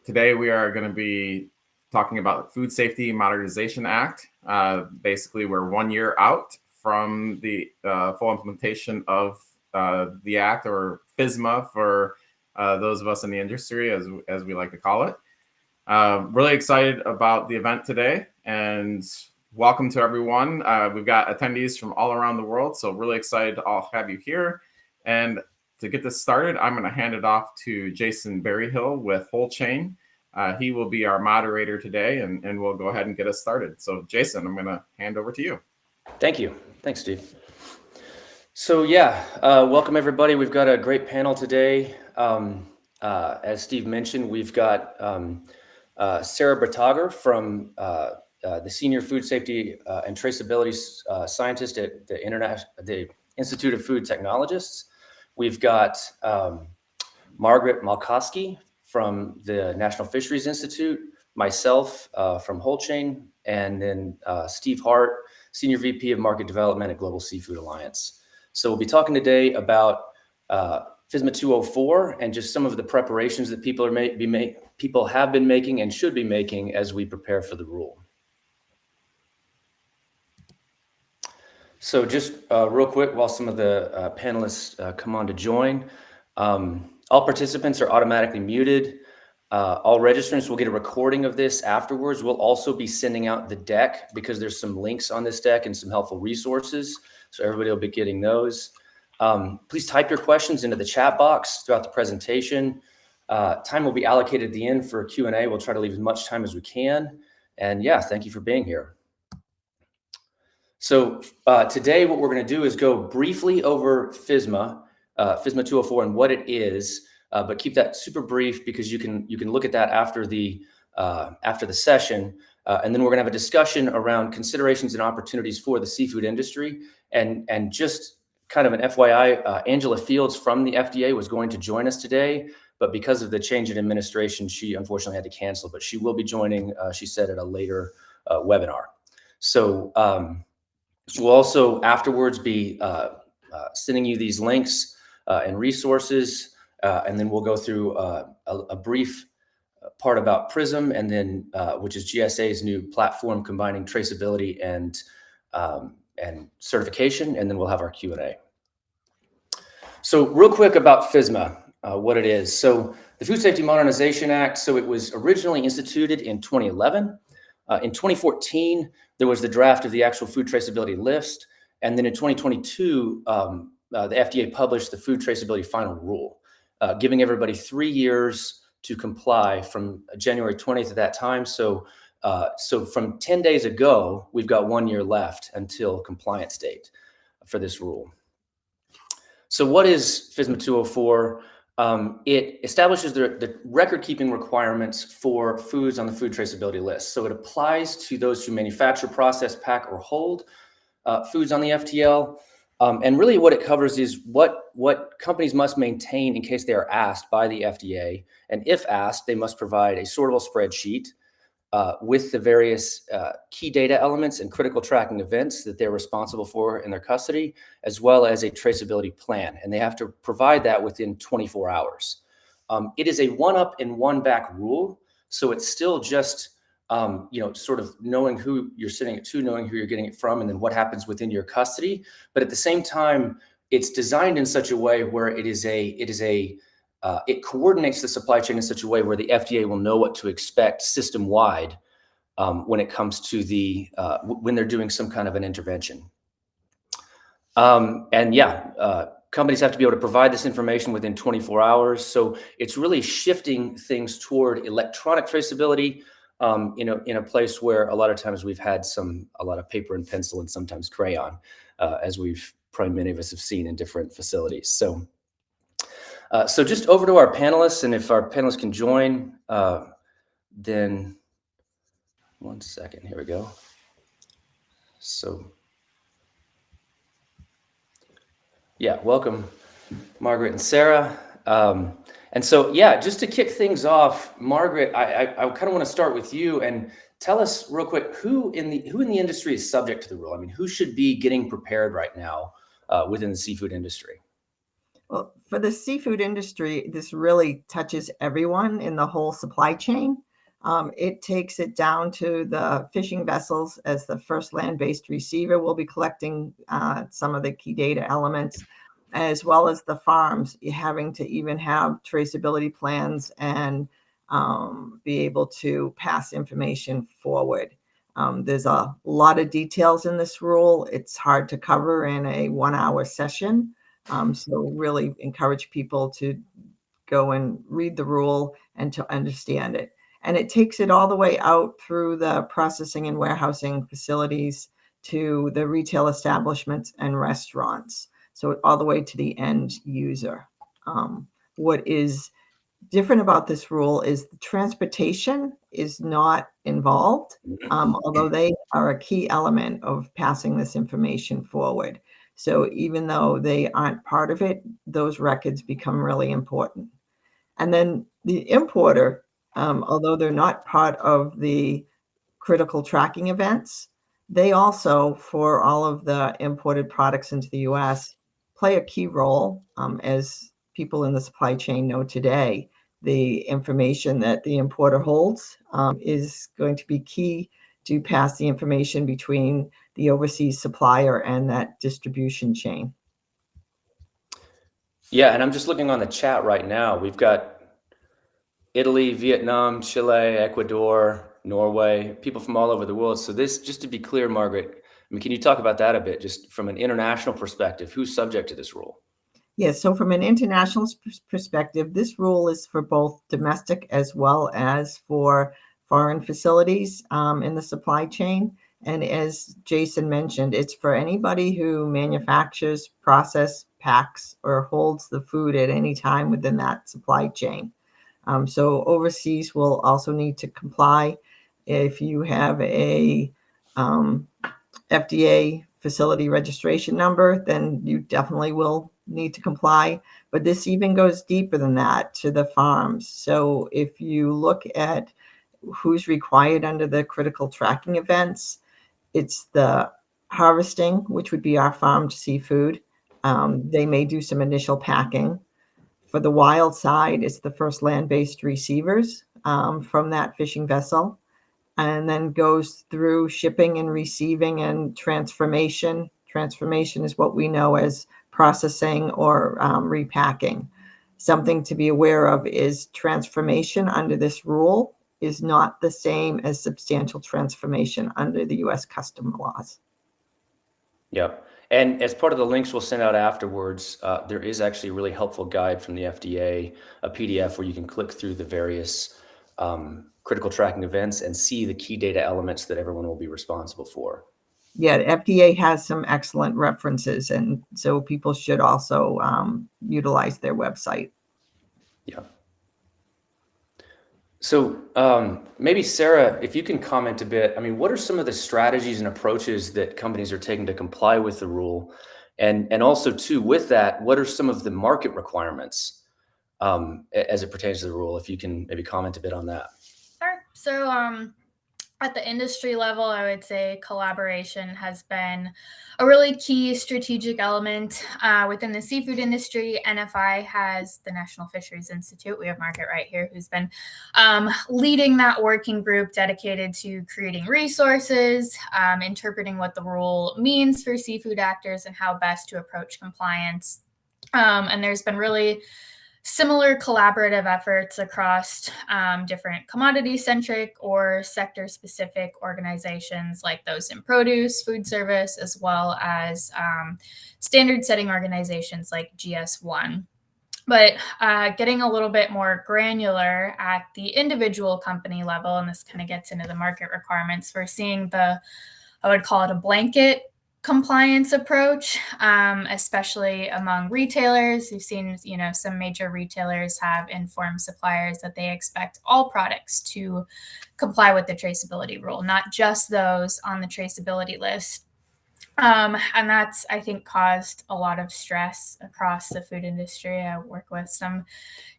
Today we are going to be talking about the Food Safety Modernization Act. Basically, we're 1 year out from the full implementation of the act, or FSMA for those of us in the industry, as we like to call it. Really excited about the event today, and welcome to everyone. We've got attendees from all around the world, so really excited to all have you here. And to get this started, I'm going to hand it off to Jason Berryhill with Whole Chain. He will be our moderator today, and we'll go ahead and get us started. So Jason, I'm going to hand over to you. Thank you. Thanks, Steve. So welcome everybody. We've got a great panel today. As Steve mentioned, we've got Sarah Bratager from the Senior Food Safety and Traceability Scientist at the Institute of Food Technologists. We've got Margaret Malkowski from the National Fisheries Institute, myself from Whole Chain, and then Steve Hart, Senior VP of Market Development at Global Seafood Alliance. So we'll be talking today about FSMA 204 and just some of the preparations that people have been making and should be making as we prepare for the rule. So just real quick, while some of the panelists come on to join, all participants are automatically muted. All registrants will get a recording of this afterwards. We'll also be sending out the deck because there's some links on this deck and some helpful resources. So everybody will be getting those. Please type your questions into the chat box throughout the presentation. Time will be allocated at the end for Q&A. We'll try to leave as much time as we can. And thank you for being here. So today what we're going to do is go briefly over FSMA 204 and what it is, but keep that super brief because you can look at that after the session, and then we're going to have a discussion around considerations and opportunities for the seafood industry, and just kind of an FYI, Angela Fields from the FDA was going to join us today, but because of the change in administration, she unfortunately had to cancel. But she will be joining, she said, at a later webinar. So we'll also afterwards be sending you these links and resources, and then we'll go through a brief part about PRISM, and then which is GSA's new platform combining traceability and certification, and then we'll have our Q&A. So real quick about FSMA, what it is. So the Food Safety Modernization Act, so it was originally instituted in 2011. In 2014, there was the draft of the actual food traceability list, and then in 2022, the FDA published the Food Traceability Final Rule, giving everybody 3 years to comply from January 20th at that time. So from 10 days ago, we've got 1 year left until compliance date for this rule. So what is FSMA 204? It establishes the record-keeping requirements for foods on the food traceability list. So it applies to those who manufacture, process, pack, or hold foods on the FTL. And really what it covers is what companies must maintain in case they are asked by the FDA. And if asked, they must provide a sortable spreadsheet with the various key data elements and critical tracking events that they're responsible for in their custody, as well as a traceability plan. And they have to provide that within 24 hours. It is a one-up and one-back rule. So it's still just sort of knowing who you're sending it to, knowing who you're getting it from, and then what happens within your custody. But at the same time, it's designed in such a way where it coordinates the supply chain in such a way where the FDA will know what to expect system-wide when it comes to when they're doing some kind of an intervention. Companies have to be able to provide this information within 24 hours. So it's really shifting things toward electronic traceability, in a place where a lot of times we've had a lot of paper and pencil and sometimes crayon, as probably many of us have seen in different facilities. So just over to our panelists, and if our panelists can join, then 1 second, here we go. So welcome, Margaret and Sarah. And so, just to kick things off, Margaret, I kind of want to start with you and tell us real quick who in the industry is subject to the rule. I mean, who should be getting prepared right now within the seafood industry? Well, for the seafood industry, this really touches everyone in the whole supply chain. It takes it down to the fishing vessels as the first land-based receiver. Will be collecting some of the key data elements, as well as the farms having to even have traceability plans and be able to pass information forward. There's a lot of details in this rule. It's hard to cover in a 1-hour session. So really encourage people to go and read the rule and to understand it. And it takes it all the way out through the processing and warehousing facilities to the retail establishments and restaurants. So all the way to the end user. What is different about this rule is the transportation is not involved, although they are a key element of passing this information forward. So even though they aren't part of it, those records become really important. And then the importer, although they're not part of the critical tracking events, they also, for all of the imported products into the US, play a key role. As people in the supply chain know today, the information that the importer holds is going to be key to pass the information between the overseas supplier and that distribution chain. Yeah, and I'm just looking on the chat right now. We've got Italy, Vietnam, Chile, Ecuador, Norway, people from all over the world. So this, just to be clear, Margaret, I mean, can you talk about that a bit, just from an international perspective? Who's subject to this rule? Yes, so from an international perspective, this rule is for both domestic as well as for foreign facilities in the supply chain. And as Jason mentioned, it's for anybody who manufactures, process, packs, or holds the food at any time within that supply chain. So overseas will also need to comply. If you have a FDA facility registration number, then you definitely will need to comply. But this even goes deeper than that to the farms. So if you look at who's required under the critical tracking events, it's the harvesting, which would be our farmed seafood. They may do some initial packing. For the wild side, it's the first land-based receivers from that fishing vessel, and then goes through shipping and receiving and transformation. Transformation is what we know as processing or repacking. Something to be aware of is transformation under this rule is not the same as substantial transformation under the US custom laws. Yep. And as part of the links we'll send out afterwards, there is actually a really helpful guide from the FDA, a PDF where you can click through the various critical tracking events and see the key data elements that everyone will be responsible for. Yeah, the FDA has some excellent references, and so people should also utilize their website. Yeah. So maybe Sarah, if you can comment a bit, I mean, what are some of the strategies and approaches that companies are taking to comply with the rule? And also too, with that, what are some of the market requirements as it pertains to the rule? If you can maybe comment a bit on that. Sure. So at the industry level, I would say collaboration has been a really key strategic element within the seafood industry. NFI has the National Fisheries Institute. We have Margaret right here, who's been leading that working group dedicated to creating resources, interpreting what the rule means for seafood actors and how best to approach compliance. And there's been really similar collaborative efforts across different commodity-centric or sector-specific organizations like those in produce, food service, as well as standard-setting organizations like GS1. But getting a little bit more granular at the individual company level, and this kind of gets into the market requirements, we're seeing I would call it a blanket compliance approach, especially among retailers. We've seen, some major retailers have informed suppliers that they expect all products to comply with the traceability rule, not just those on the traceability list. And that's, I think, caused a lot of stress across the food industry. I work with some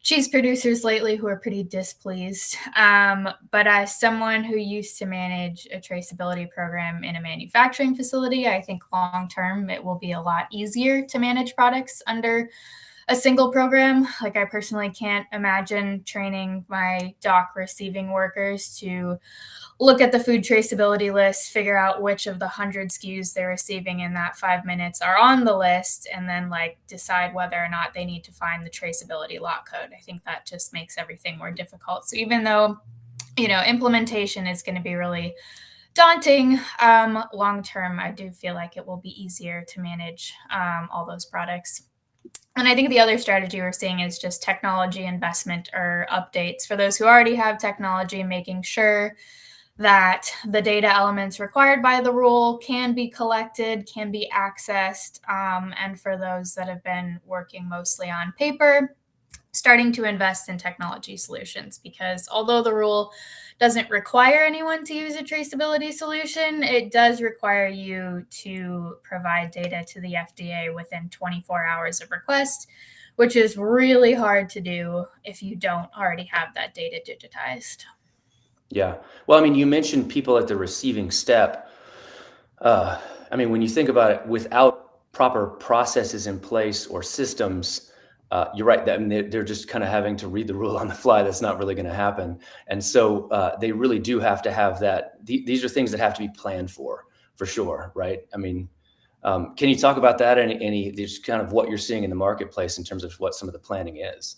cheese producers lately who are pretty displeased. But as someone who used to manage a traceability program in a manufacturing facility, I think long term it will be a lot easier to manage products under a single program. Like I personally can't imagine training my dock receiving workers to look at the food traceability list, figure out which of the 100 SKUs they're receiving in that 5 minutes are on the list, and then like decide whether or not they need to find the traceability lot code. I think that just makes everything more difficult. So even though, implementation is going to be really daunting, long term, I do feel like it will be easier to manage all those products. And I think the other strategy we're seeing is just technology investment or updates for those who already have technology, making sure that the data elements required by the rule can be collected, can be accessed, and for those that have been working mostly on paper, starting to invest in technology solutions, because although the rule doesn't require anyone to use a traceability solution, it does require you to provide data to the FDA within 24 hours of request, which is really hard to do if you don't already have that data digitized. Yeah. Well, I mean, you mentioned people at the receiving step. I mean, when you think about it, without proper processes in place or systems, you're right. That, I mean, they're just kind of having to read the rule on the fly. That's not really going to happen. And so they really do have to have that. These are things that have to be planned for sure, right? I mean, can you talk about that? Any just kind of what you're seeing in the marketplace in terms of what some of the planning is?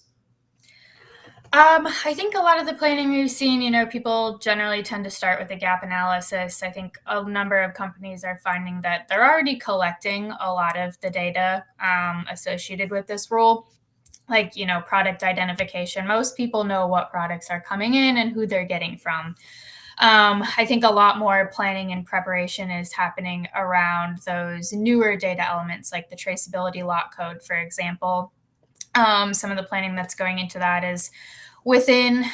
I think a lot of the planning we've seen, people generally tend to start with a gap analysis. I think a number of companies are finding that they're already collecting a lot of the data associated with this rule, like, product identification. Most people know what products are coming in and who they're getting from. I think a lot more planning and preparation is happening around those newer data elements, like the traceability lot code, for example. Some of the planning that's going into that is within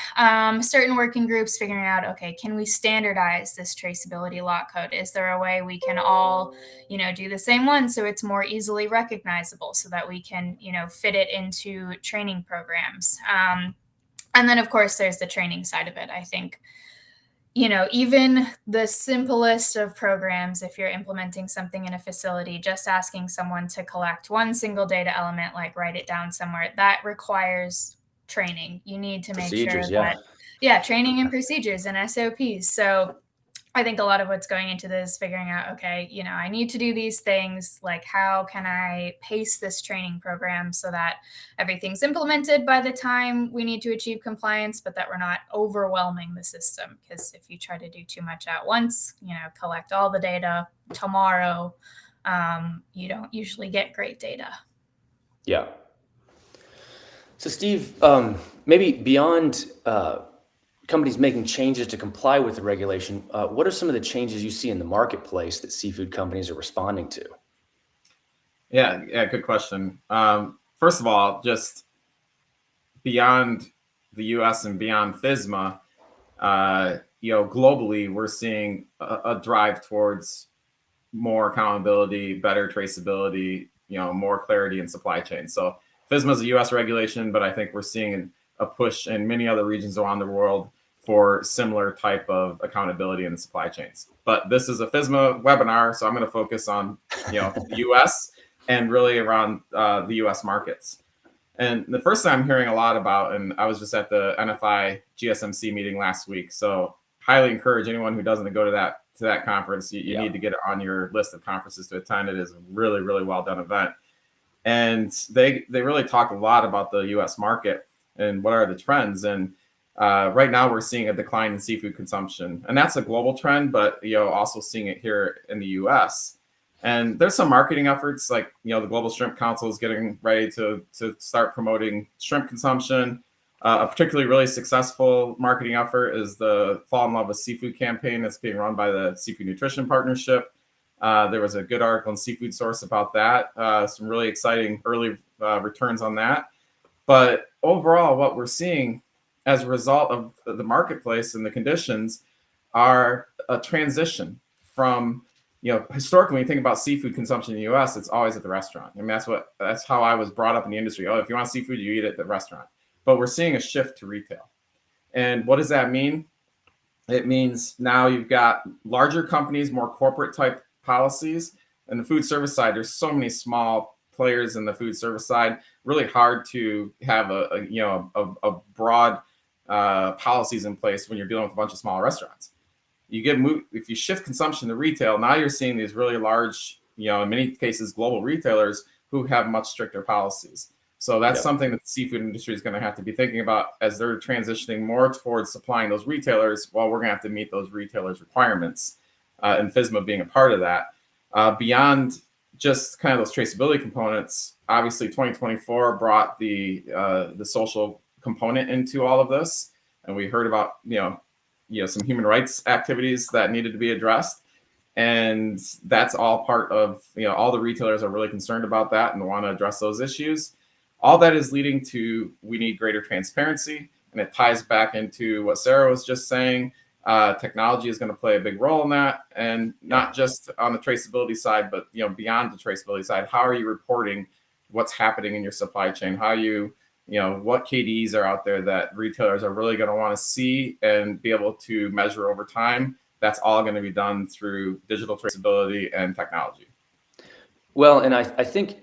certain working groups figuring out, okay, can we standardize this traceability lot code? Is there a way we can all, do the same one so it's more easily recognizable so that we can, fit it into training programs? And then, of course, there's the training side of it. I think, even the simplest of programs, if you're implementing something in a facility, just asking someone to collect one single data element, like write it down somewhere, that requires training. You need to make sure that, training and procedures and SOPs. So I think a lot of what's going into this, figuring out, okay, I need to do these things, like how can I pace this training program so that everything's implemented by the time we need to achieve compliance, but that we're not overwhelming the system. Because if you try to do too much at once, collect all the data tomorrow, you don't usually get great data. Yeah. So Steve, maybe beyond companies making changes to comply with the regulation, what are some of the changes you see in the marketplace that seafood companies are responding to? Yeah, good question. First of all, just beyond the U.S. and beyond FSMA, globally, we're seeing a drive towards more accountability, better traceability, more clarity in supply chain. So FSMA is a U.S. regulation, but I think we're seeing a push in many other regions around the world for similar type of accountability in the supply chains. But this is a FSMA webinar, so I'm going to focus on the U.S. and really around the U.S. markets. And the first thing I'm hearing a lot about, and I was just at the NFI GSMC meeting last week, so highly encourage anyone who doesn't go to that conference. You need to get it on your list of conferences to attend. It is a really, really well done event. And they really talk a lot about the U.S. market and what are the trends. And right now we're seeing a decline in seafood consumption, and that's a global trend, but also seeing it here in the U.S. And there's some marketing efforts, like the Global Shrimp Council is getting ready to start promoting shrimp consumption. A particularly really successful marketing effort is the Fall in Love with Seafood campaign that's being run by the Seafood Nutrition Partnership. There was a good article in Seafood Source about that. Some really exciting early returns on that. But overall, what we're seeing as a result of the marketplace and the conditions are a transition from, historically, when you think about seafood consumption in the U.S., it's always at the restaurant. I mean, that's how I was brought up in the industry. Oh, if you want seafood, you eat it at the restaurant. But we're seeing a shift to retail. And what does that mean? It means now you've got larger companies, more corporate type policies. And the food service side, there's so many small players in the food service side. really hard to have a broad policies in place when you're dealing with a bunch of small restaurants. If you shift consumption to retail, now you're seeing these really large, in many cases, global retailers who have much stricter policies. So that's something that the seafood industry is going to have to be thinking about as they're transitioning more towards supplying those retailers. Well, we're going to have to meet those retailers' requirements, and FSMA being a part of that. Beyond just kind of those traceability components, obviously 2024 brought the social component into all of this, and we heard about some human rights activities that needed to be addressed. And that's all part of, all the retailers are really concerned about that and want to address those issues. All that is leading to, we need greater transparency. And it ties back into what Sarah was just saying. Technology is going to play a big role in that. And not just on the traceability side, but, beyond the traceability side, how are you reporting what's happening in your supply chain? How what KDs are out there that retailers are really going to want to see and be able to measure over time. That's all going to be done through digital traceability and technology. Well, and I think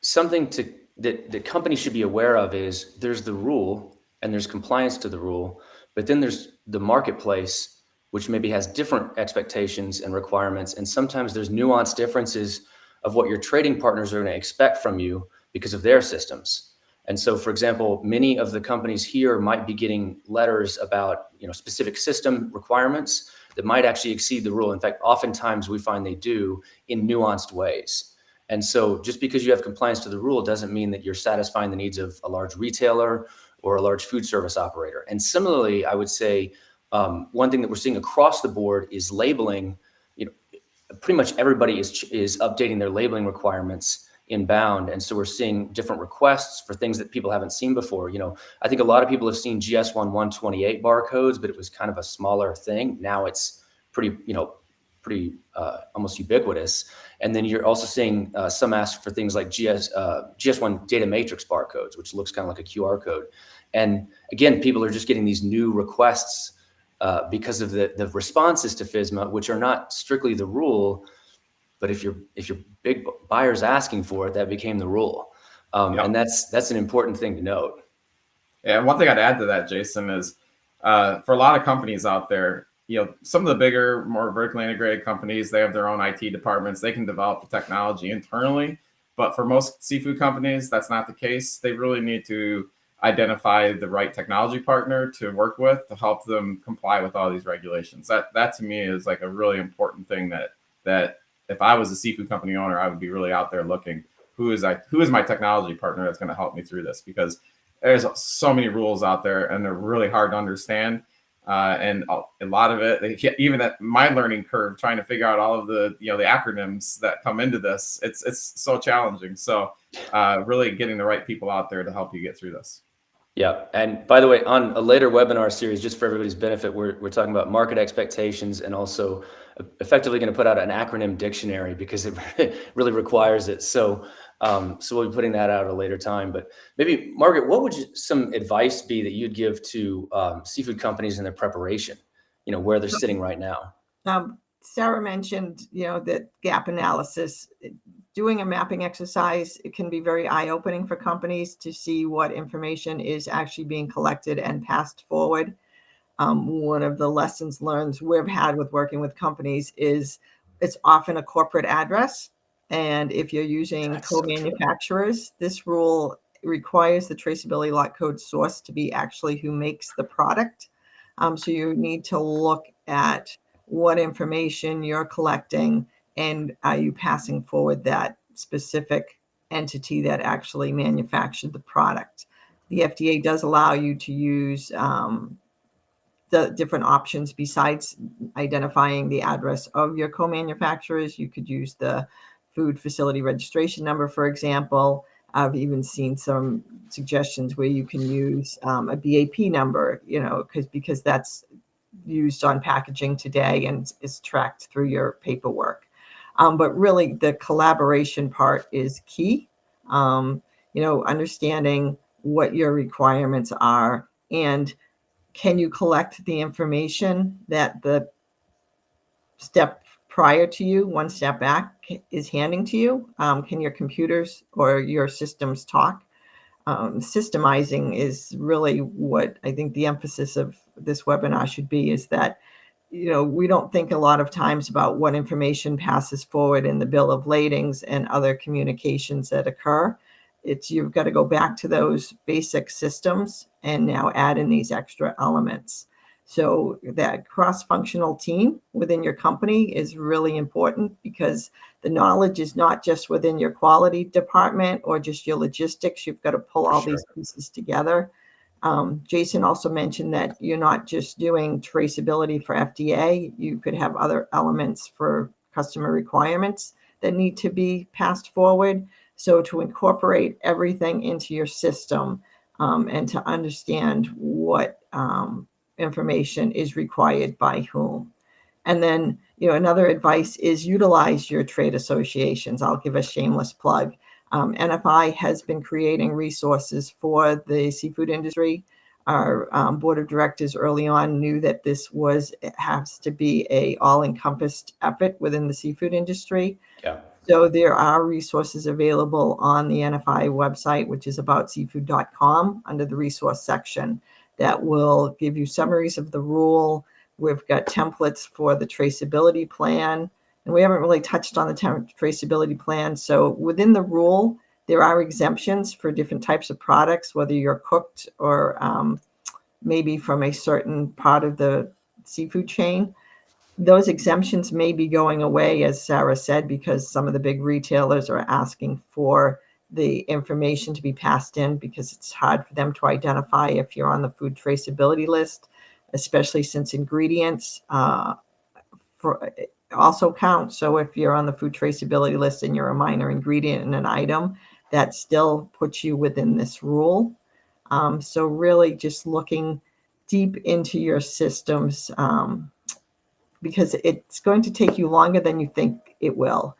something that the company should be aware of is there's the rule and there's compliance to the rule, but then there's the marketplace, which maybe has different expectations and requirements. And sometimes there's nuanced differences of what your trading partners are going to expect from you because of their systems. And so, for example, many of the companies here might be getting letters about, specific system requirements that might actually exceed the rule. In fact, oftentimes we find they do in nuanced ways. And so just because you have compliance to the rule doesn't mean that you're satisfying the needs of a large retailer or a large food service operator. And similarly, I would say one thing that we're seeing across the board is labeling. Pretty much everybody is updating their labeling requirements inbound. And so we're seeing different requests for things that people haven't seen before. I think a lot of people have seen GS1 128 barcodes, but it was kind of a smaller thing. Now it's pretty almost ubiquitous. And then you're also seeing some ask for things like GS1 data matrix barcodes, which looks kind of like a QR code. And again, people are just getting these new requests because of the responses to FSMA, which are not strictly the rule. But if your big buyer's asking for it, that became the rule. And that's an important thing to note. Yeah, one thing I'd add to that, Jason, is for a lot of companies out there, some of the bigger, more vertically integrated companies, they have their own IT departments. They can develop the technology internally. But for most seafood companies, that's not the case. They really need to identify the right technology partner to work with to help them comply with all these regulations. That to me is like a really important thing that if I was a seafood company owner, I would be really out there looking, who is my technology partner that's going to help me through this? Because there's so many rules out there and they're really hard to understand. And a lot of it, even at my learning curve, trying to figure out all of the acronyms that come into this, it's so challenging. So really getting the right people out there to help you get through this. Yeah. And by the way, on a later webinar series, just for everybody's benefit, we're talking about market expectations and also effectively going to put out an acronym dictionary because it really requires it. So we'll be putting that out at a later time. But maybe, Margaret, what would some advice be that you'd give to seafood companies in their preparation, where they're sitting right now? Sarah mentioned, that gap analysis. Doing a mapping exercise, it can be very eye-opening for companies to see what information is actually being collected and passed forward. One of the lessons learned we've had with working with companies is it's often a corporate address. And if you're using co-manufacturers, this rule requires the traceability lot code source to be actually who makes the product. So you need to look at what information you're collecting and are you passing forward that specific entity that actually manufactured the product. The FDA does allow you to use the different options besides identifying the address of your co-manufacturers. You could use the food facility registration number, for example. I've even seen some suggestions where you can use a BAP number, because that's used on packaging today and is tracked through your paperwork. But really the collaboration part is key. Understanding what your requirements are and can you collect the information that the step prior to you, one step back, is handing to you? Can your computers or your systems talk? systemizing is really what I think the emphasis of this webinar should be, is that, we don't think a lot of times about what information passes forward in the bill of ladings and other communications that occur. You've got to go back to those basic systems and now add in these extra elements. So that cross-functional team within your company is really important, because the knowledge is not just within your quality department or just your logistics. You've got to pull all these pieces together. Jason also mentioned that you're not just doing traceability for FDA. You could have other elements for customer requirements that need to be passed forward. So to incorporate everything into your system, and to understand what information is required by whom. And then, another advice is utilize your trade associations. I'll give a shameless plug. NFI has been creating resources for the seafood industry. Our board of directors early on knew that this has to be a all-encompassed effort within the seafood industry. Yeah. So there are resources available on the NFI website, which is aboutseafood.com, under the resource section, that will give you summaries of the rule. We've got templates for the traceability plan, and we haven't really touched on the traceability plan. So within the rule, there are exemptions for different types of products, whether you're cooked or maybe from a certain part of the seafood chain. Those exemptions may be going away, as Sarah said, because some of the big retailers are asking for the information to be passed in, because it's hard for them to identify if you're on the food traceability list, especially since ingredients also count. So if you're on the food traceability list and you're a minor ingredient in an item, that still puts you within this rule. So really just looking deep into your systems, because it's going to take you longer than you think it will.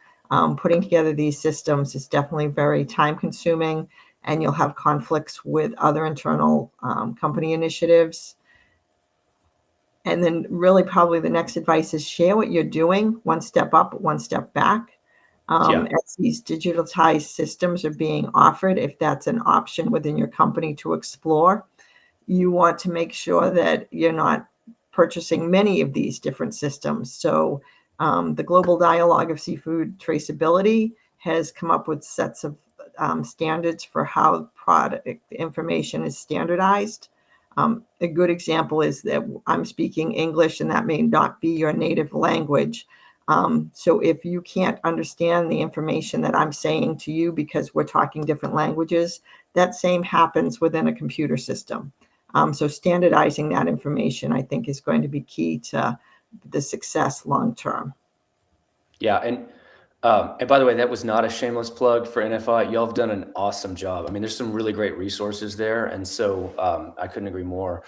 Putting together these systems is definitely very time consuming, and you'll have conflicts with other internal company initiatives. And then really probably the next advice is share what you're doing, one step up, one step back. As these digitalized systems are being offered, if that's an option within your company to explore, you want to make sure that you're not purchasing many of these different systems. So the Global Dialogue of Seafood Traceability has come up with sets of standards for how product information is standardized. A good example is that I'm speaking English, and that may not be your native language. So if you can't understand the information that I'm saying to you because we're talking different languages, that same happens within a computer system. So standardizing that information, I think, is going to be key to the success long term. Yeah, and by the way, that was not a shameless plug for NFI. Y'all have done an awesome job. I mean, there's some really great resources there, and so I couldn't agree more.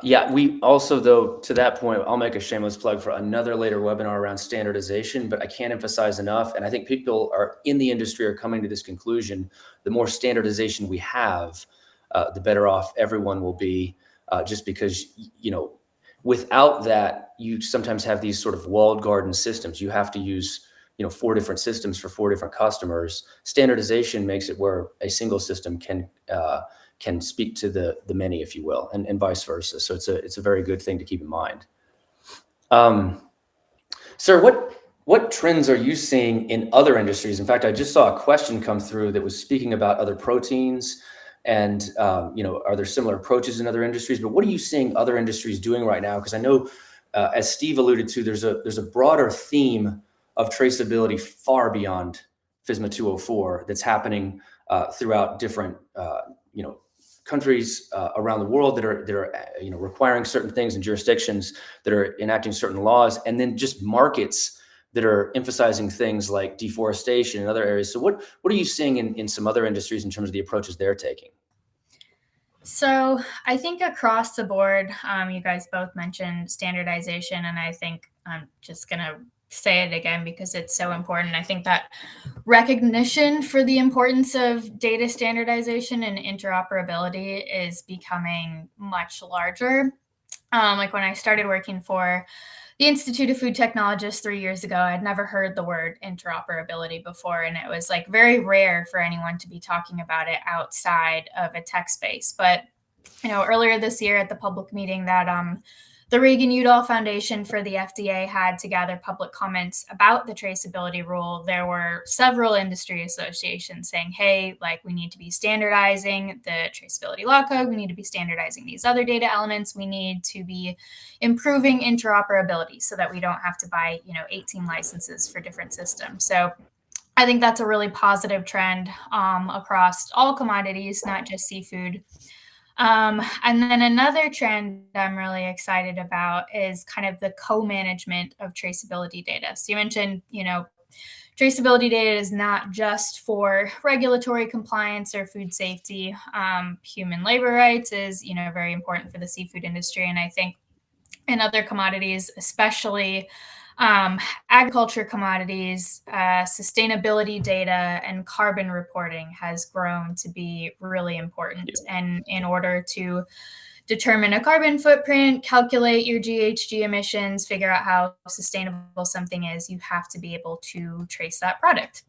Yeah, we also, though, to that point, I'll make a shameless plug for another later webinar around standardization, but I can't emphasize enough, and I think people are in the industry are coming to this conclusion: the more standardization we have, the better off everyone will be, just because, without that, you sometimes have these sort of walled garden systems. You have to use, 4 different systems for 4 different customers. Standardization makes it where a single system can speak to the many, if you will, and vice versa. So it's a very good thing to keep in mind. Sir, what trends are you seeing in other industries? In fact, I just saw a question come through that was speaking about other proteins. And, are there similar approaches in other industries? But what are you seeing other industries doing right now? Because I know, as Steve alluded to, there's a broader theme of traceability far beyond FSMA 204 that's happening throughout different, countries around the world that are requiring certain things, and jurisdictions that are enacting certain laws, and then just markets that are emphasizing things like deforestation and other areas. So what are you seeing in some other industries in terms of the approaches they're taking? So I think across the board, you guys both mentioned standardization, and I think I'm just going to say it again because it's so important. I think that recognition for the importance of data standardization and interoperability is becoming much larger. Like when I started working for the Institute of Food Technologists 3 years ago, I'd never heard the word interoperability before. And it was like very rare for anyone to be talking about it outside of a tech space. But, earlier this year at the public meeting that the Reagan-Udall Foundation for the FDA had to gather public comments about the traceability rule, there were several industry associations saying, hey, like we need to be standardizing the traceability law code. We need to be standardizing these other data elements. We need to be improving interoperability so that we don't have to buy, 18 licenses for different systems. So I think that's a really positive trend across all commodities, not just seafood. And then another trend I'm really excited about is kind of the co-management of traceability data. So you mentioned, traceability data is not just for regulatory compliance or food safety. Human labor rights is, very important for the seafood industry. And I think in other commodities, especially agriculture commodities, sustainability data and carbon reporting has grown to be really important. And in order to determine a carbon footprint, calculate your GHG emissions, figure out how sustainable something is, you have to be able to trace that product.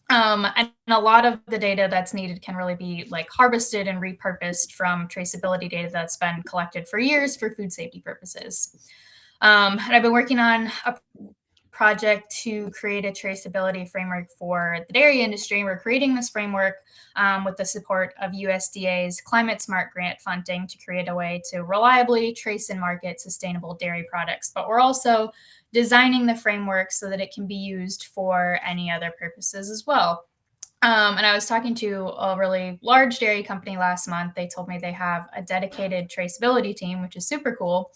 And a lot of the data that's needed can really be like harvested and repurposed from traceability data that's been collected for years for food safety purposes. And I've been working on a project to create a traceability framework for the dairy industry. We're creating this framework with the support of USDA's Climate Smart grant funding to create a way to reliably trace and market sustainable dairy products. But we're also designing the framework so that it can be used for any other purposes as well. And I was talking to a really large dairy company last month. They told me they have a dedicated traceability team, which is super cool.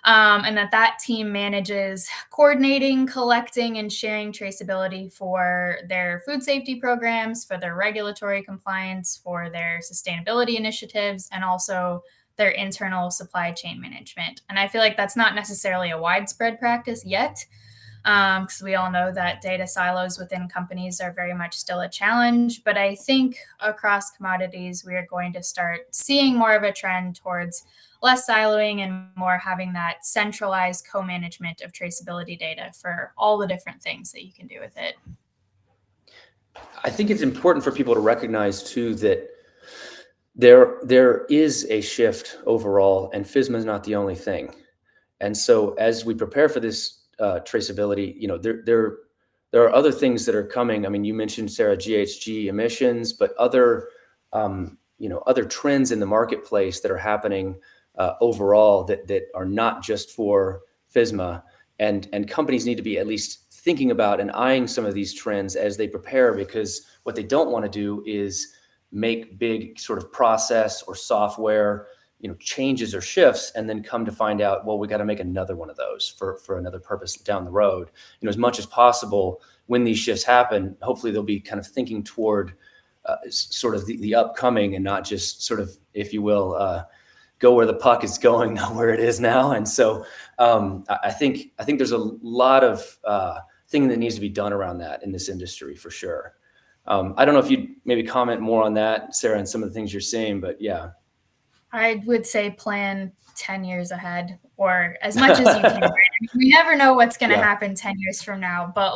And that team manages coordinating, collecting, and sharing traceability for their food safety programs, for their regulatory compliance, for their sustainability initiatives, and also their internal supply chain management. And I feel like that's not necessarily a widespread practice yet, because we all know that data silos within companies are very much still a challenge. But I think across commodities, we are going to start seeing more of a trend towards less siloing and more having that centralized co-management of traceability data for all the different things that you can do with it. I think it's important for people to recognize too that there is a shift overall, and FSMA is not the only thing. And so as we prepare for this traceability, there are other things that are coming. I mean, you mentioned, Sarah, GHG emissions, but other trends in the marketplace that are happening overall that are not just for FSMA, and companies need to be at least thinking about and eyeing some of these trends as they prepare, because what they don't want to do is make big sort of process or software changes or shifts and then come to find out, well, we got to make another one of those for another purpose down the road. As much as possible, when these shifts happen, hopefully they'll be kind of thinking toward sort of the upcoming and not just sort of, if you will, go where the puck is going, not where it is now. And so I think there's a lot of thing that needs to be done around that in this industry for sure. I don't know if you'd maybe comment more on that, Sarah, and some of the things you're seeing, but yeah. I would say plan 10 years ahead, or as much as you can. Right? I mean, we never know what's going to happen 10 years from now, but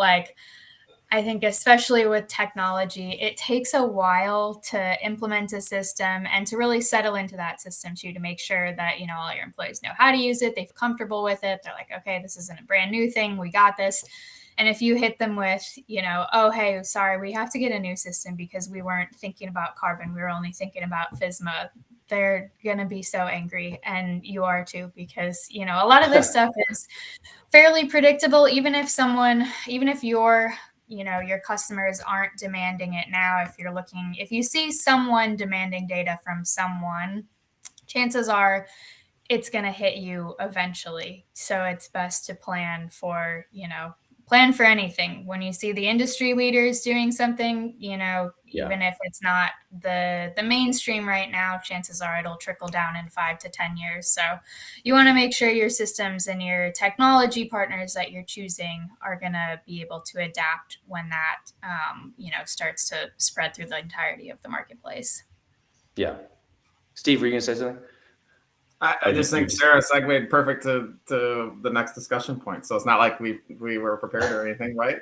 I think especially with technology, it takes a while to implement a system and to really settle into that system too, to make sure that, all your employees know how to use it. They're comfortable with it. They're like, okay, this isn't a brand new thing. We got this. And if you hit them with, oh, hey, sorry, we have to get a new system because we weren't thinking about carbon. We were only thinking about FSMA. They're going to be so angry. And you are too, because, a lot of this stuff is fairly predictable, even if your customers aren't demanding it now. If you see someone demanding data from someone, chances are it's going to hit you eventually. So it's best to plan for anything. When you see the industry leaders doing something, even if it's not the mainstream right now, chances are it'll trickle down in 5 to 10 years. So you want to make sure your systems and your technology partners that you're choosing are going to be able to adapt when that, starts to spread through the entirety of the marketplace. Yeah. Steve, were you going to say something? I just think Sarah segued perfect to the next discussion point. So it's not like we were prepared or anything, right?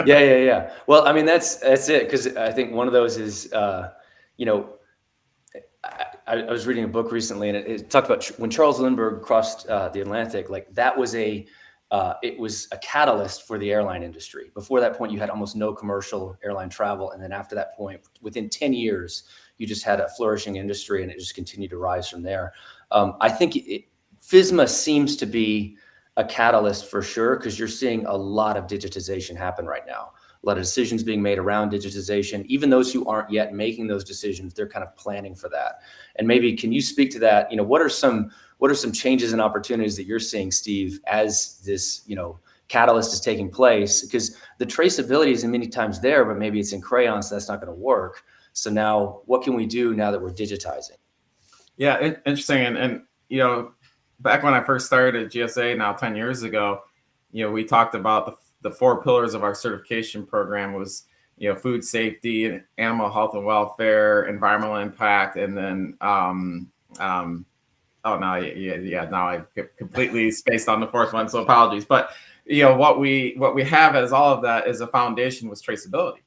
Yeah. Well, I mean, that's it. Because I think one of those is, you know, I was reading a book recently, and it talked about when Charles Lindbergh crossed the Atlantic. Like that was it was a catalyst for the airline industry. Before that point, you had almost no commercial airline travel, and then after that point, within 10 years, you just had a flourishing industry, and it just continued to rise from there. I think FSMA seems to be a catalyst for sure, because you're seeing a lot of digitization happen right now. A lot of decisions being made around digitization. Even those who aren't yet making those decisions, they're kind of planning for that. And maybe can you speak to that? You know, what are some changes and opportunities that you're seeing, Steve, as this, you know, catalyst is taking place? Because the traceability is many times there, but maybe it's in crayon, so that's not going to work. So now, what can we do now that we're digitizing? Yeah, interesting. And you know, back when I first started at GSA, now 10 years ago, you know, we talked about the 4 pillars of our certification program was, you know, food safety, animal health and welfare, environmental impact, and then now I completely spaced on the 4th one, so apologies. But you know, what we have as all of that is a foundation was traceability.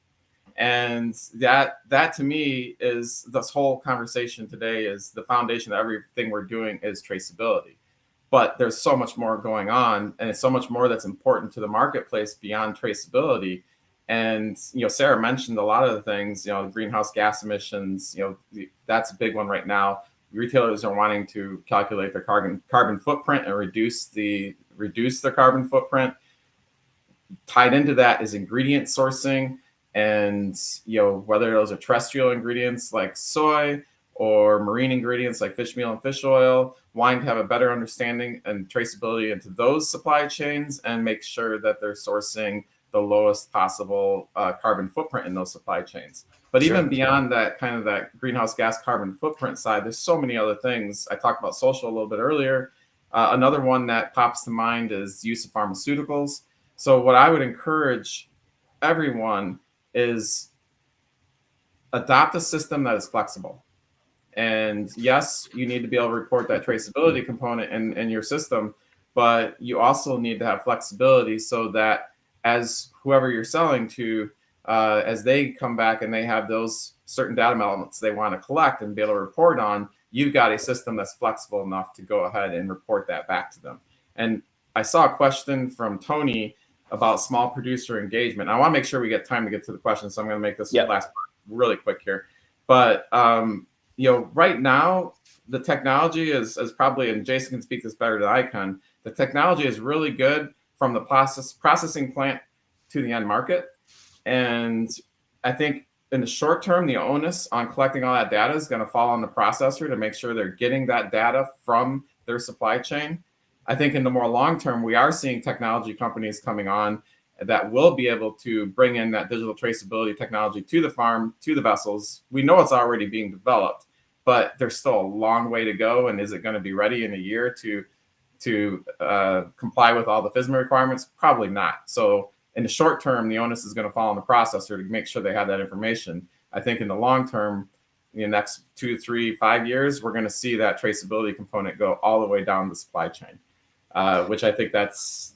And that to me is this whole conversation today is the foundation of everything we're doing is traceability. But there's so much more going on, and it's so much more that's important to the marketplace beyond traceability. And you know, Sarah mentioned a lot of the things. You know, greenhouse gas emissions. You know, that's a big one right now. Retailers are wanting to calculate their carbon footprint and reduce their carbon footprint. Tied into that is ingredient sourcing, and you know, whether those are terrestrial ingredients like soy or marine ingredients like fish meal and fish oil, wanting to have a better understanding and traceability into those supply chains and make sure that they're sourcing the lowest possible carbon footprint in those supply chains. But even beyond that, kind of that greenhouse gas carbon footprint side, there's so many other things. I talked about social a little bit earlier. Another one that pops to mind is use of pharmaceuticals. So what I would encourage everyone is adopt a system that is flexible. And yes, you need to be able to report that traceability component in your system, but you also need to have flexibility so that as whoever you're selling to, as they come back and they have those certain data elements they want to collect and be able to report on, you've got a system that's flexible enough to go ahead and report that back to them. And I saw a question from Tony about small producer engagement. I want to make sure we get time to get to the question, so I'm going to make this last part really quick here. But you know, right now the technology is probably, and Jason can speak this better than I can, the technology is really good from the processing plant to the end market. And I think in the short term, the onus on collecting all that data is going to fall on the processor to make sure they're getting that data from their supply chain. I think in the more long term, we are seeing technology companies coming on that will be able to bring in that digital traceability technology to the farm, to the vessels. We know it's already being developed, but there's still a long way to go. And is it going to be ready in a year to comply with all the FSMA requirements? Probably not. So in the short term, the onus is going to fall on the processor to make sure they have that information. I think in the long term, in the next 2, 3, 5 years, we're going to see that traceability component go all the way down the supply chain, which I think that's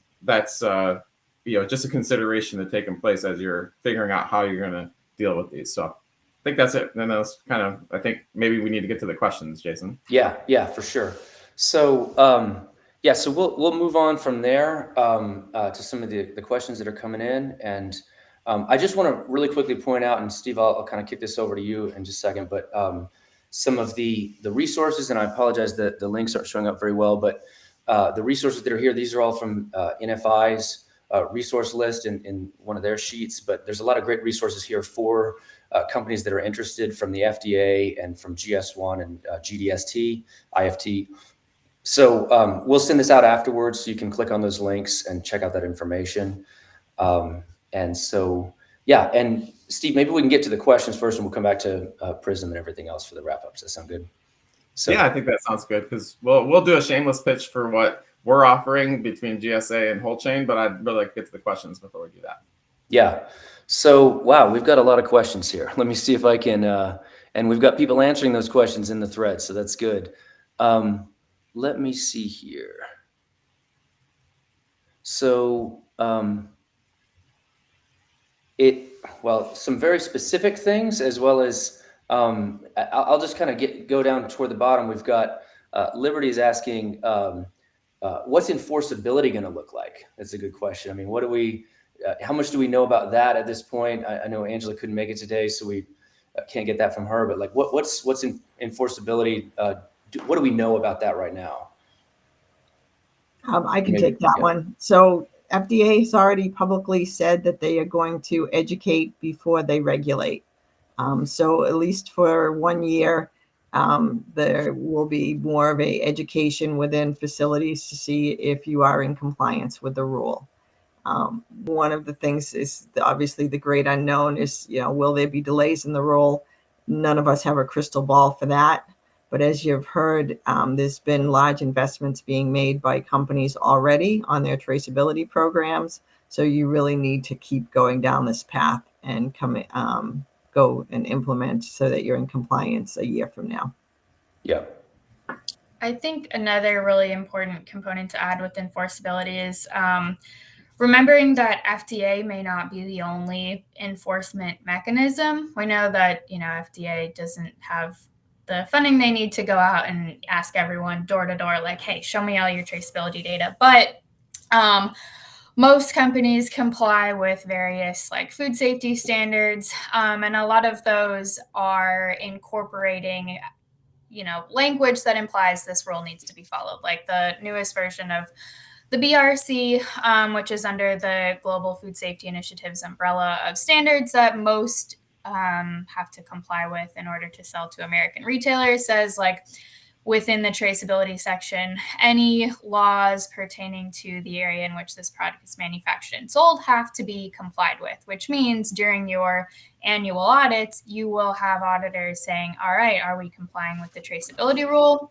you know, just a consideration to take in place as you're figuring out how you're going to deal with these. So I think that's it. And that's kind of, I think maybe we need to get to the questions, Jason. Yeah, for sure. So so we'll move on from there to some of the questions that are coming in. And I just want to really quickly point out, and Steve, I'll kind of kick this over to you in just a second, but some of the resources, and I apologize that the links aren't showing up very well, but the resources that are here, these are all from NFI's resource list in one of their sheets, but there's a lot of great resources here for companies that are interested from the FDA and from GS1 and GDST, IFT. So we'll send this out afterwards, so you can click on those links and check out that information. And so, yeah, and Steve, maybe we can get to the questions first, and we'll come back to PRISM and everything else for the wrap up. Does that sound good? So, yeah, I think that sounds good, because we'll do a shameless pitch for what we're offering between GSA and Whole Chain, but I'd really like to get to the questions before we do that. Yeah. So, wow, we've got a lot of questions here. Let me see if I can, and we've got people answering those questions in the thread, so that's good. let me see here. So some very specific things, as well as I'll just kind of go down toward the bottom. We've got Liberty is asking, what's enforceability going to look like? That's a good question. I mean, what do we? How much do we know about that at this point? I know Angela couldn't make it today, so we can't get that from her. But like, what's enforceability? What do we know about that right now? I can take that one. So FDA has already publicly said that they are going to educate before they regulate. So at least for 1 year, there will be more of a education within facilities to see if you are in compliance with the rule. One of the things is obviously the great unknown is, will there be delays in the rule? None of us have a crystal ball for that. But as you've heard, there's been large investments being made by companies already on their traceability programs. So you really need to keep going down this path and go and implement so that you're in compliance a year from now. Yeah. I think another really important component to add with enforceability is remembering that FDA may not be the only enforcement mechanism. We know that, FDA doesn't have the funding they need to go out and ask everyone door to door, like, hey, show me all your traceability data. But most companies comply with various like food safety standards. And a lot of those are incorporating, language that implies this rule needs to be followed. Like the newest version of the BRC, which is under the Global Food Safety Initiative's umbrella of standards that most have to comply with in order to sell to American retailers, says like within the traceability section, any laws pertaining to the area in which this product is manufactured and sold have to be complied with, which means during your annual audits, you will have auditors saying, all right, are we complying with the traceability rule?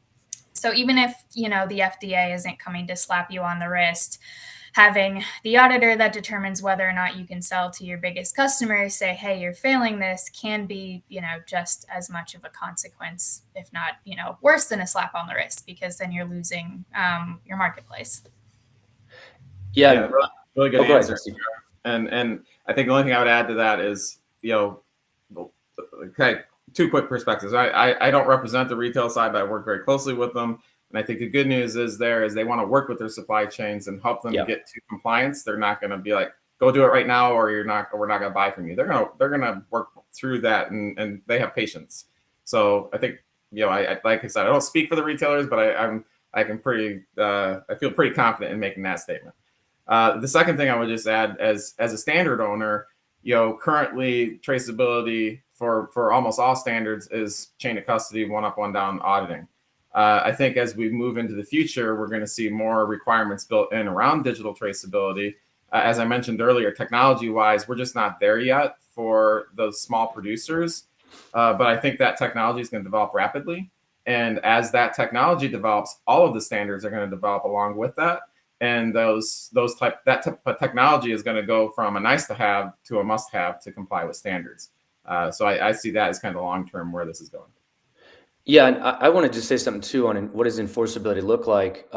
So even if, the FDA isn't coming to slap you on the wrist, having the auditor that determines whether or not you can sell to your biggest customers say, hey, you're failing this, can be, just as much of a consequence, if not, worse than a slap on the wrist, because then you're losing your marketplace. Yeah, really good answer. Ahead. And I think the only thing I would add to that is, okay, two quick perspectives. I don't represent the retail side, but I work very closely with them. And I think the good news is they want to work with their supply chains and help them get to compliance. They're not going to be like, go do it right now, or we're not going to buy from you. They're going to work through that, and they have patience. So I think, I like I said, I don't speak for the retailers, but I feel pretty confident in making that statement. The second thing I would just add, as a standard owner, currently traceability for almost all standards is chain of custody, one up, one down auditing. I think as we move into the future, we're going to see more requirements built in around digital traceability. As I mentioned earlier, technology-wise, we're just not there yet for those small producers. But I think that technology is going to develop rapidly. And as that technology develops, all of the standards are going to develop along with that. And that type of technology is going to go from a nice to have to a must have to comply with standards. So I see that as kind of long term where this is going. Yeah, and I want to just say something too on what does enforceability look like.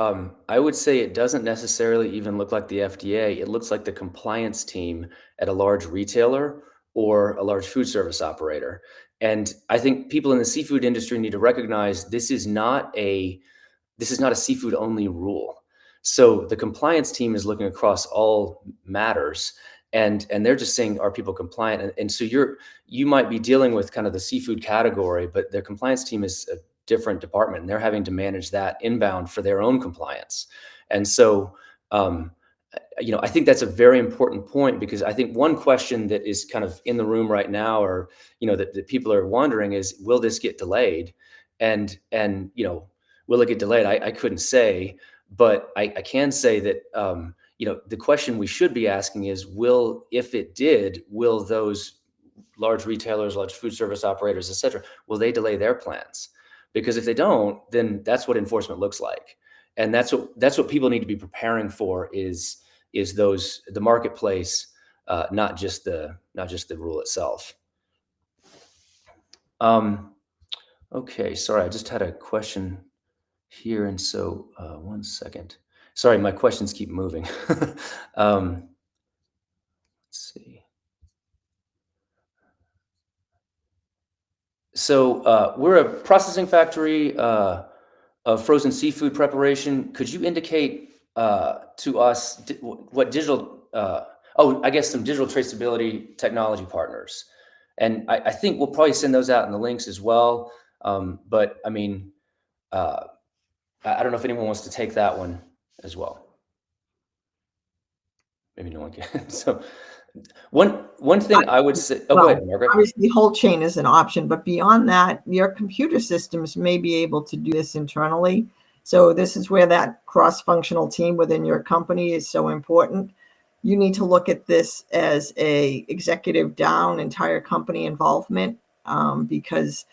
I would say it doesn't necessarily even look like the FDA. It looks like the compliance team at a large retailer or a large food service operator. And I think people in the seafood industry need to recognize this is not a seafood only rule. So the compliance team is looking across all matters. And they're just saying, are people compliant? And so you might be dealing with kind of the seafood category, but their compliance team is a different department, and they're having to manage that inbound for their own compliance. And so, I think that's a very important point, because I think one question that is kind of in the room right now, or, that people are wondering is, will this get delayed? And will it get delayed? I couldn't say, but I can say that, the question we should be asking is, if it did, will those large retailers, large food service operators, et cetera, will they delay their plans? Because if they don't, then that's what enforcement looks like. And that's what people need to be preparing for is the marketplace, not just the rule itself. Okay, sorry, I just had a question here. And so 1 second. Sorry, my questions keep moving. Let's see. So we're a processing factory of frozen seafood preparation. Could you indicate to us what digital, I guess some digital traceability technology partners. And I think we'll probably send those out in the links as well. But I mean, I don't know if anyone wants to take that one as well. Maybe no one can. So one thing I would say, go ahead, Margaret. Obviously, whole chain is an option, but beyond that, your computer systems may be able to do this internally. So this is where that cross-functional team within your company is so important. You need to look at this as a executive down, entire company involvement, because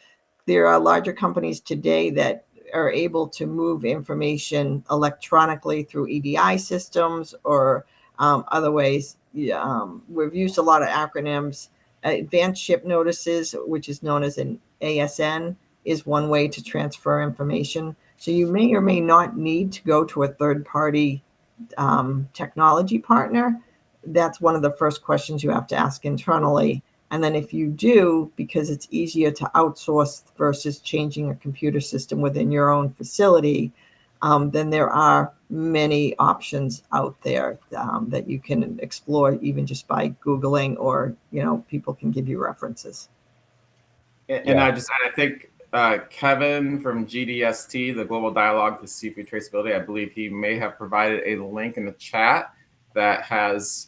there are larger companies today that are able to move information electronically through EDI systems or other ways. We've used a lot of acronyms. Advanced ship notices, which is known as an ASN, is one way to transfer information. So you may or may not need to go to a third-party technology partner. That's one of the first questions you have to ask internally. And then if you do, because it's easier to outsource versus changing a computer system within your own facility, then there are many options out there that you can explore even just by Googling, or, people can give you references. And I think Kevin from GDST, the Global Dialogue for Seafood Traceability, I believe he may have provided a link in the chat that has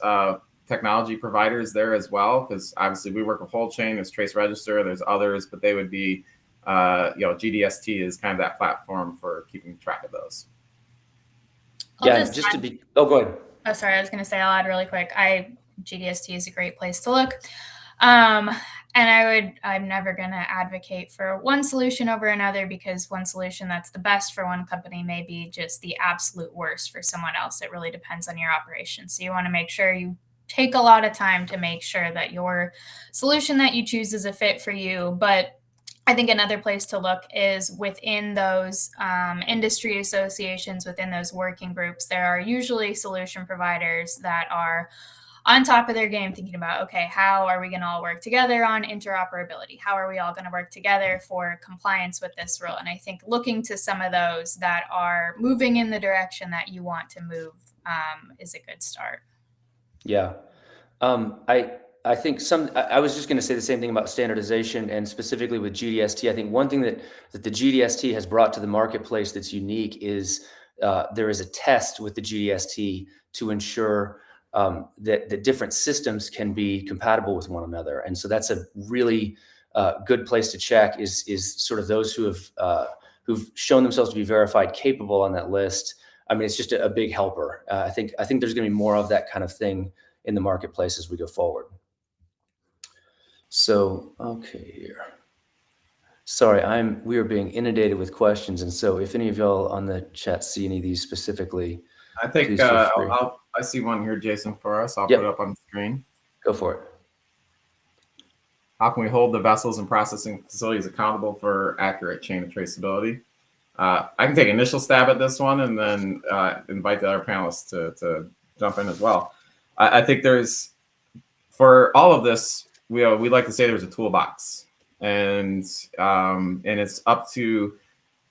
technology providers there as well, because obviously we work with whole chain, there's Trace Register, there's others, but they would be, GDST is kind of that platform for keeping track of those. Go ahead. Oh, sorry, I was going to say, I'll add really quick. GDST is a great place to look. And I'm never going to advocate for one solution over another, because one solution that's the best for one company may be just the absolute worst for someone else. It really depends on your operation. So you want to make sure you take a lot of time to make sure that your solution that you choose is a fit for you. But I think another place to look is within those industry associations, within those working groups. There are usually solution providers that are on top of their game, thinking about, okay, how are we going to all work together on interoperability? How are we all going to work together for compliance with this rule? And I think looking to some of those that are moving in the direction that you want to move is a good start. Yeah. I think I was just going to say the same thing about standardization, and specifically with GDST. I think one thing that the GDST has brought to the marketplace that's unique is there is a test with the GDST to ensure that different systems can be compatible with one another. And so that's a really good place to check is sort of those who've shown themselves to be verified capable on that list. I mean, it's just a big helper. I think there's going to be more of that kind of thing in the marketplace as we go forward. So, okay, here. Sorry, we are being inundated with questions, and so if any of y'all on the chat see any of these specifically, I think I see one here, Jason, for us. I'll put it up on the screen. Go for it. How can we hold the vessels and processing facilities accountable for accurate chain of traceability? I can take initial stab at this one and then invite the other panelists to jump in as well. I think for all of this, we like to say there's a toolbox, and it's up to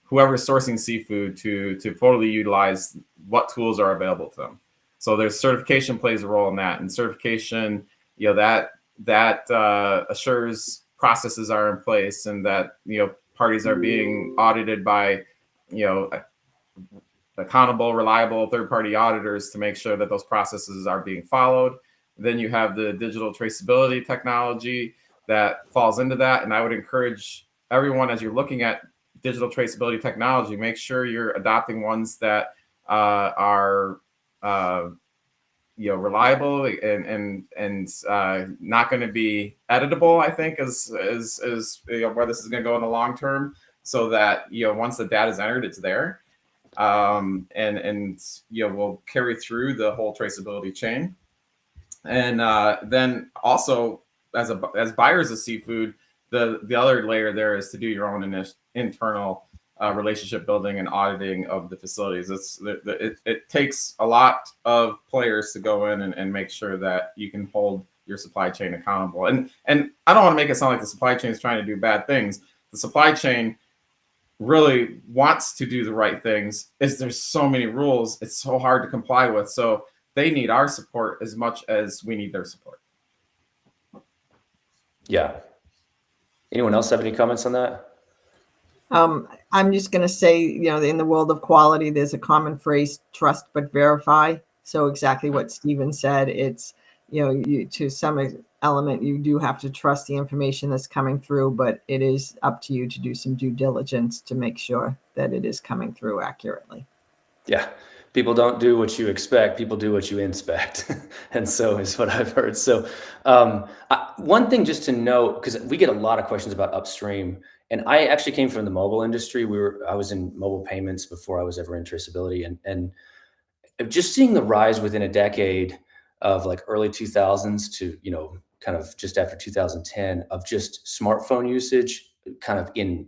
whoever's sourcing seafood to fully utilize what tools are available to them. So there's certification plays a role in that, and certification, that assures processes are in place and that parties are being audited by accountable, reliable third-party auditors to make sure that those processes are being followed. Then you have the digital traceability technology that falls into that. And I would encourage everyone, as you're looking at digital traceability technology, make sure you're adopting ones that are reliable and not going to be editable, I think is where this is going to go in the long term, so that once the data is entered, it's there, and we'll carry through the whole traceability chain. And then also as buyers of seafood, the other layer there is to do your own internal relationship building and auditing of the facilities. It takes a lot of players to go in and make sure that you can hold your supply chain accountable. And I don't want to make it sound like the supply chain is trying to do bad things. The supply chain really wants to do the right things. There's so many rules, it's so hard to comply with. So they need our support as much as we need their support. Yeah. Anyone else have any comments on that? I'm just going to say, in the world of quality, there's a common phrase, trust but verify. So exactly what Stephen said, it's, to some element, you do have to trust the information that's coming through, but it is up to you to do some due diligence to make sure that it is coming through accurately. Yeah. People don't do what you expect, people do what you inspect. And so is what I've heard. So one thing just to note, because we get a lot of questions about upstream, and I actually came from the mobile industry. I was in mobile payments before I was ever in traceability, and just seeing the rise within a decade of like early 2000s to, kind of just after 2010 of just smartphone usage, kind of in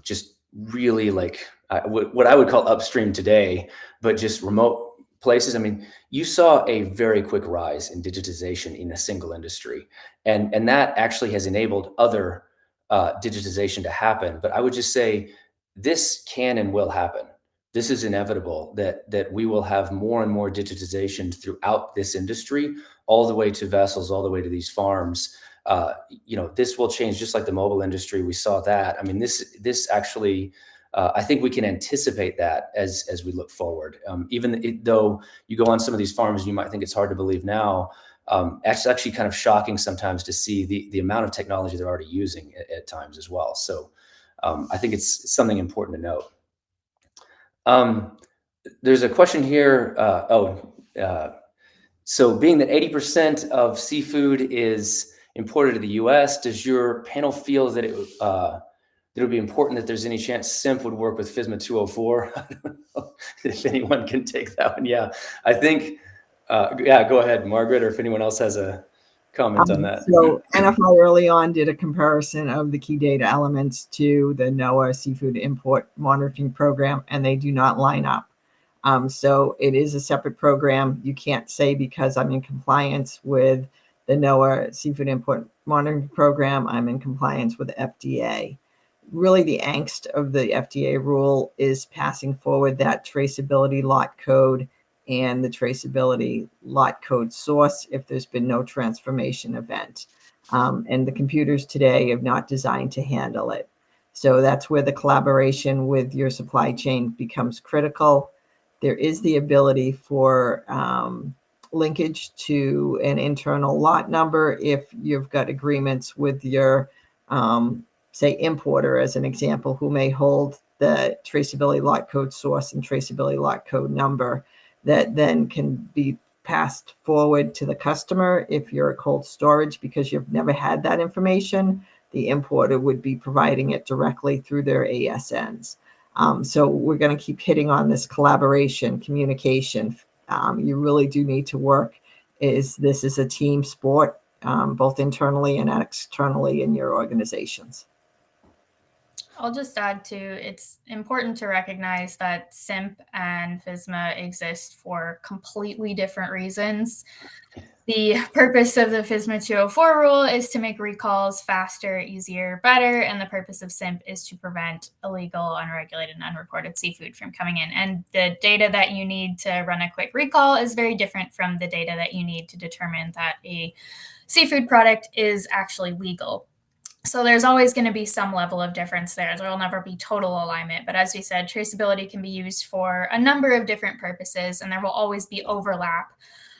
just really like what I would call upstream today, but just remote places. I mean, you saw a very quick rise in digitization in a single industry, and that actually has enabled other digitization to happen. But I would just say this can and will happen. This is inevitable that we will have more and more digitization throughout this industry, all the way to vessels, all the way to these farms. This will change, just like the mobile industry. We saw that. I mean, this actually, I think we can anticipate that as we look forward. Though you go on some of these farms, and you might think it's hard to believe now. It's actually kind of shocking sometimes to see the amount of technology they're already using at times as well. So I think it's something important to note. There's a question here. So being that 80% of seafood is imported to the U.S., does your panel feel that it would be important that there's any chance SIMP would work with FSMA 204? I don't know if anyone can take that one. Yeah, I think, go ahead, Margaret, or if anyone else has a comment on that. So NFI early on did a comparison of the key data elements to the NOAA Seafood Import Monitoring Program, and they do not line up. So it is a separate program. You can't say because I'm in compliance with the NOAA Seafood Import Monitoring Program, I'm in compliance with the FDA. Really, the angst of the FDA rule is passing forward that traceability lot code and the traceability lot code source if there's been no transformation event. And the computers today are not designed to handle it. So that's where the collaboration with your supply chain becomes critical. There is the ability for linkage to an internal lot number if you've got agreements with your, say, importer, as an example, who may hold the traceability lot code source and traceability lot code number that then can be passed forward to the customer. If you're a cold storage, because you've never had that information, the importer would be providing it directly through their ASNs. So we're going to keep hitting on this collaboration, communication. You really do need to work. This is a team sport, both internally and externally in your organizations. I'll just add to, it's important to recognize that SIMP and FSMA exist for completely different reasons. The purpose of the FSMA 204 rule is to make recalls faster, easier, better, and the purpose of SIMP is to prevent illegal, unregulated, and unreported seafood from coming in. And the data that you need to run a quick recall is very different from the data that you need to determine that a seafood product is actually legal. So there's always going to be some level of difference there. There will never be total alignment. But as we said, traceability can be used for a number of different purposes, and there will always be overlap.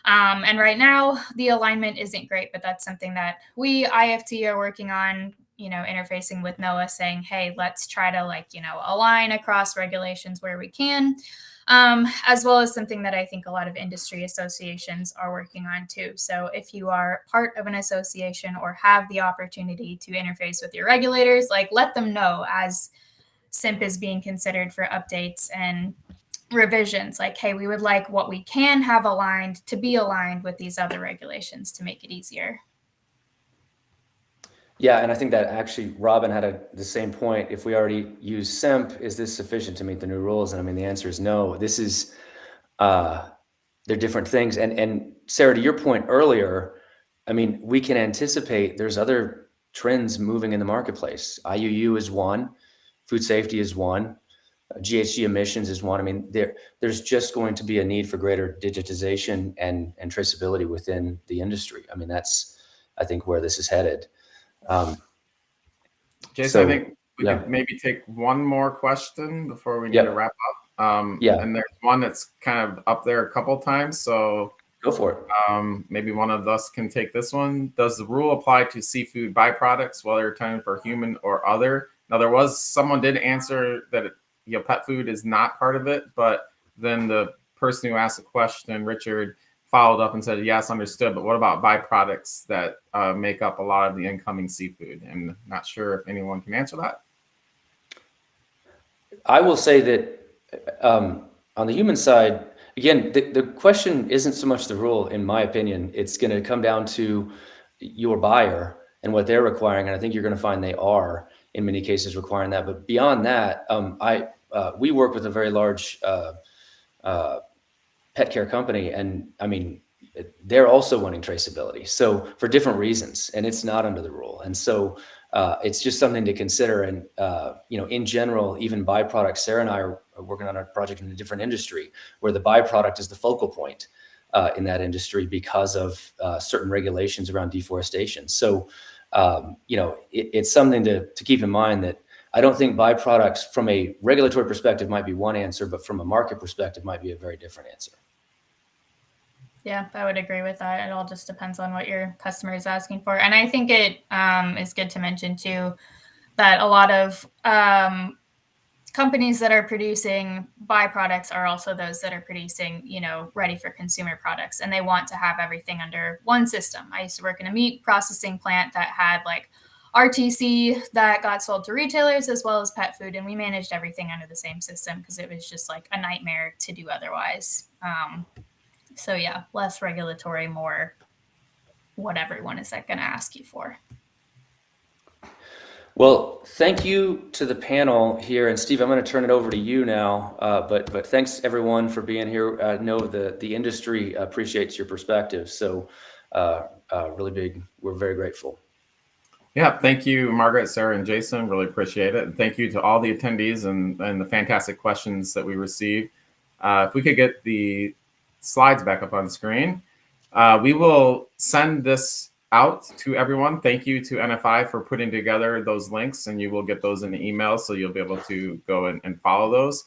And right now, the alignment isn't great, but that's something that we, IFT, are working on, interfacing with NOAA, saying, hey, let's try to align across regulations where we can. As well as something that I think a lot of industry associations are working on too. So if you are part of an association or have the opportunity to interface with your regulators, let them know as SIMP is being considered for updates and revisions, hey, we would like what we can have aligned to be aligned with these other regulations to make it easier. Yeah, and I think that actually Robin had the same point. If we already use SIMP, is this sufficient to meet the new rules? And I mean, the answer is no. This is, they're different things. And Sarah, to your point earlier, I mean, we can anticipate there's other trends moving in the marketplace. IUU is one, food safety is one, GHG emissions is one. I mean, there's just going to be a need for greater digitization and traceability within the industry. I mean, that's, I think, where this is headed. Jason, so, I think we could maybe take one more question before we need to wrap up. And there's one that's kind of up there a couple times, so go for it. Maybe one of us can take this one. Does the rule apply to seafood byproducts, whether intended for human or other? Now, someone did answer that pet food is not part of it, but then the person who asked the question, Richard, followed up and said, yes, understood, but what about byproducts that make up a lot of the incoming seafood? And not sure if anyone can answer that. I will say that on the human side, again, the question isn't so much the rule, in my opinion. It's going to come down to your buyer and what they're requiring. And I think you're going to find they are, in many cases, requiring that. But beyond that, we work with a very large pet care company. And I mean, they're also wanting traceability. So for different reasons, and it's not under the rule. And so it's just something to consider. And, in general, even byproducts, Sarah and I are working on a project in a different industry where the byproduct is the focal point in that industry because of certain regulations around deforestation. So, it's something to keep in mind that I don't think byproducts from a regulatory perspective might be one answer, but from a market perspective might be a very different answer. Yeah, I would agree with that. It all just depends on what your customer is asking for. And I think it is good to mention too, that a lot of companies that are producing byproducts are also those that are producing, ready for consumer products. And they want to have everything under one system. I used to work in a meat processing plant that had like RTC that got sold to retailers as well as pet food. And we managed everything under the same system because it was just like a nightmare to do otherwise. So yeah, less regulatory, more what everyone is going to ask you for. Well, thank you to the panel here. And Steve, I'm going to turn it over to you now. But thanks everyone for being here. I know the industry appreciates your perspective. So really big, we're very grateful. Yeah, thank you, Margaret, Sarah, and Jason. Really appreciate it. And thank you to all the attendees and the fantastic questions that we received. If we could get the slides back up on screen. We will send this out to everyone. Thank you to NFI for putting together those links, and you will get those in the email, so you'll be able to go and follow those.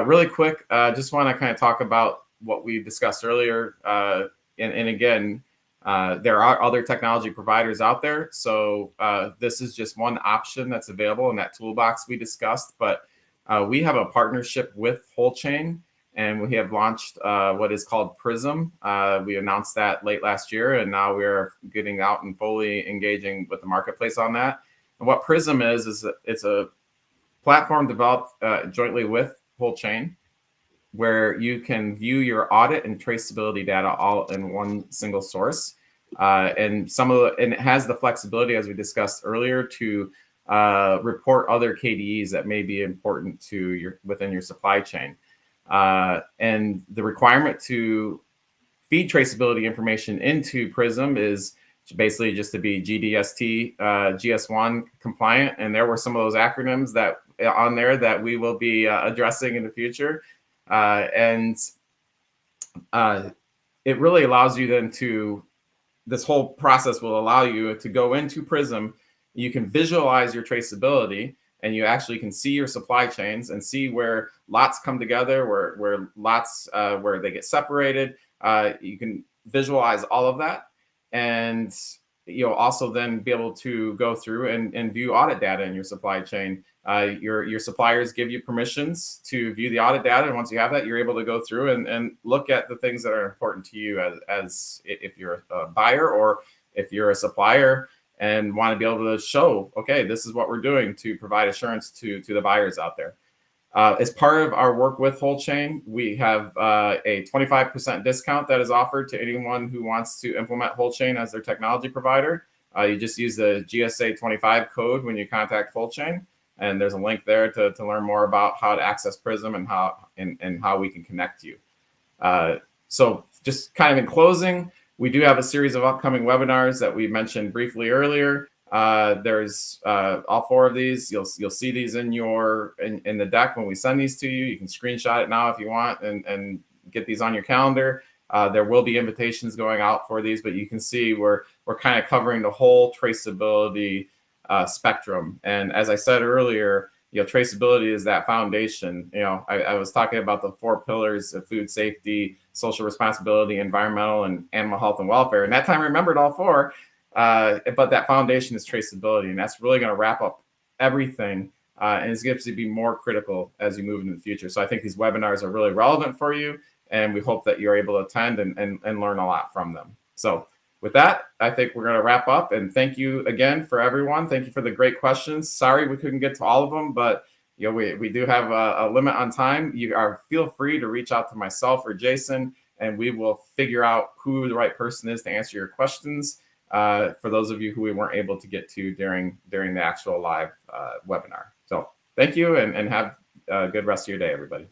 Really quick, just want to kind of talk about what we discussed earlier. And again, there are other technology providers out there. So this is just one option that's available in that toolbox we discussed. But we have a partnership with Whole Chain, and we have launched what is called Prism. We announced that late last year, and now we're getting out and fully engaging with the marketplace on that. And what Prism is it's a platform developed jointly with Whole Chain, where you can view your audit and traceability data all in one single source. And it has the flexibility, as we discussed earlier, to report other KDEs that may be important to within your supply chain. And the requirement to feed traceability information into Prism is basically just to be GDST, GS1 compliant. And there were some of those acronyms that on there that we will be addressing in the future. It really allows you then this whole process will allow you to go into Prism. You can visualize your traceability, and you actually can see your supply chains and see where lots come together, where lots, where they get separated. You can visualize all of that. And you'll also then be able to go through and view audit data in your supply chain. Your suppliers give you permissions to view the audit data. And once you have that, you're able to go through and look at the things that are important to you as if you're a buyer or if you're a supplier, and want to be able to show, okay, this is what we're doing to provide assurance to the buyers out there. As part of our work with Whole Chain, we have a 25% discount that is offered to anyone who wants to implement Whole Chain as their technology provider. you just use the GSA 25 code when you contact Full Chain, and there's a link there to learn more about how to access Prism and how we can connect you. So just kind of in closing, we do have a series of upcoming webinars that we mentioned briefly earlier. There's all 4 of these. You'll see these in the deck when we send these to you. You can screenshot it now if you want and get these on your calendar. There will be invitations going out for these, but you can see we're kind of covering the whole traceability spectrum. And as I said earlier, traceability is that foundation. I was talking about the 4 pillars of food safety, social responsibility, environmental, and animal health and welfare. And that time I remembered all 4, but that foundation is traceability, and that's really going to wrap up everything. And it's going to be more critical as you move into the future. So I think these webinars are really relevant for you, and we hope that you're able to attend and learn a lot from them. So with that, I think we're going to wrap up, and thank you again for everyone. Thank you for the great questions. Sorry we couldn't get to all of them, but we do have a limit on time. Feel free to reach out to myself or Jason, and we will figure out who the right person is to answer your questions for those of you who we weren't able to get to during the actual live webinar. So thank you, and have a good rest of your day, everybody.